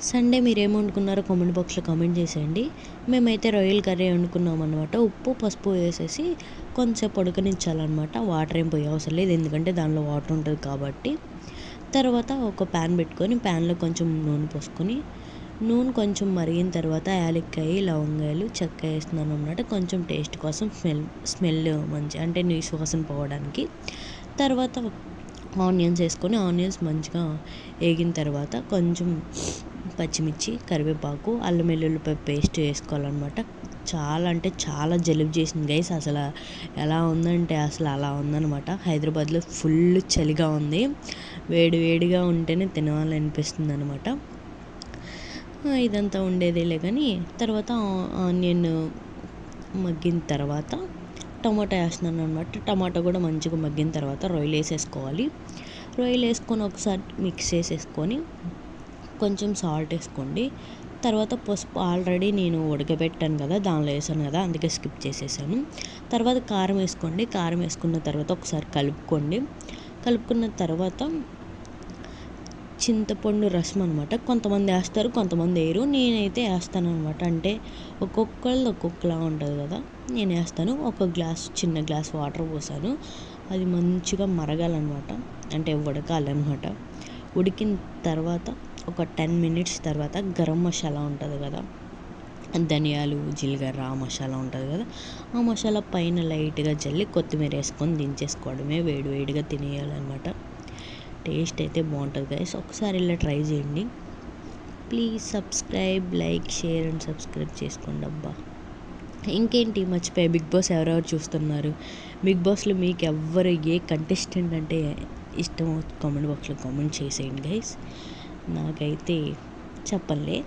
Sunday మీరేం వండుకున్నారో comment బాక్స్లో comment చేసేయండి. మేమైతే రొయ్యల కర్రీ వండుకున్నాం అనమాట. ఉప్పు పసుపు వేసేసి కొంచెంసేపు ఉడకనిచ్చాలన్నమాట. వాటర్ ఏం పోయే అవసరం లేదు, ఎందుకంటే దానిలో వాటర్ ఉంటుంది కాబట్టి. తర్వాత ఒక ప్యాన్ పెట్టుకొని ప్యాన్లో కొంచెం నూనె పోసుకొని నూనె కొంచెం మరిగిన తర్వాత యాలక్కాయ లవంగాయలు చెక్క వేస్తున్నాను అన్నమాట. కొంచెం టేస్ట్ కోసం స్మెల్ మంచి అంటే నీసు వాసన పోవడానికి. తర్వాత ఆనియన్స్ వేసుకొని ఆనియన్స్ మంచిగా వేగిన తర్వాత కొంచెం పచ్చిమిర్చి కరివేపాకు అల్లం వెల్లుల్లిపాయ పేస్ట్ వేసుకోవాలన్నమాట. చాలా అంటే చాలా జలుబు చేసింది గైస్. అసలు ఎలా ఉందంటే అసలు అలా ఉందన్నమాట. హైదరాబాద్లో ఫుల్ చలిగా ఉంది. వేడి వేడిగా ఉంటేనే తినాలనిపిస్తుంది అనమాట. ఇదంతా ఉండేదేలే కానీ తర్వాత ఆనియన్ మగ్గిన తర్వాత టమాటా వేస్తున్నాను అనమాట. టమాటా కూడా మంచిగా మగ్గిన తర్వాత రొయ్యలు వేసేసుకోవాలి. రొయ్యలు వేసుకొని ఒకసారి మిక్స్ చేసేసుకొని కొంచెం సాల్ట్ వేసుకోండి. తర్వాత పసుపు ఆల్రెడీ నేను ఉడకబెట్టాను కదా, దానిలో వేసాను కదా, అందుకే స్కిప్ చేసేసాను. తర్వాత కారం వేసుకోండి. కారం వేసుకున్న తర్వాత ఒకసారి కలుపుకున్న తర్వాత చింతపండు రసం అనమాట. కొంతమంది వేస్తారు, కొంతమంది వేయరు. నేనైతే వేస్తాను అనమాట. అంటే ఒక్కొక్కళ్ళు ఒక్కొక్కలా ఉంటుంది కదా, నేను వేస్తాను. ఒక చిన్న గ్లాస్ వాటర్ పోసాను. అది మంచిగా మరగాలన్నమాట, అంటే ఉడకాలన్నమాట. ఉడికిన తర్వాత ఒక 10 మినిట్స్ తర్వాత గరం మసాలా ఉంటుంది కదా, ధనియాలు జీలకర్ర ఆ మసాలా ఉంటుంది కదా, ఆ మసాలా పైన లైట్గా జల్లి కొత్తిమీర వేసుకొని దించేసుకోవడమే. వేడివేడిగా తినేయాలన్నమాట. టేస్ట్ అయితే బాగుంటుంది గైస్. ఒకసారి ఇలా ట్రై చేయండి. Please subscribe, like, share and subscribe చేసుకోండి అబ్బా. ఇంకేంటి మర్చిపోయి బిగ్ బాస్ ఎవరెవరు చూస్తున్నారు? బిగ్ బాస్లో మీకు ఎవరు ఏ కంటెస్టెంట్ అంటే ఇష్టమో కామెంట్ బాక్స్లో కామెంట్ చేసేయండి గైస్. నాకైతే చెప్పలే,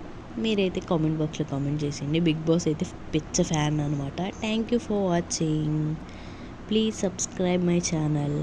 మీరైతే కామెంట్ బాక్స్లో కామెంట్ చేసేయండి. బిగ్ బాస్ అయితే పిచ్చ ఫ్యాన్ అనమాట. Thank you for watching. Please subscribe my channel.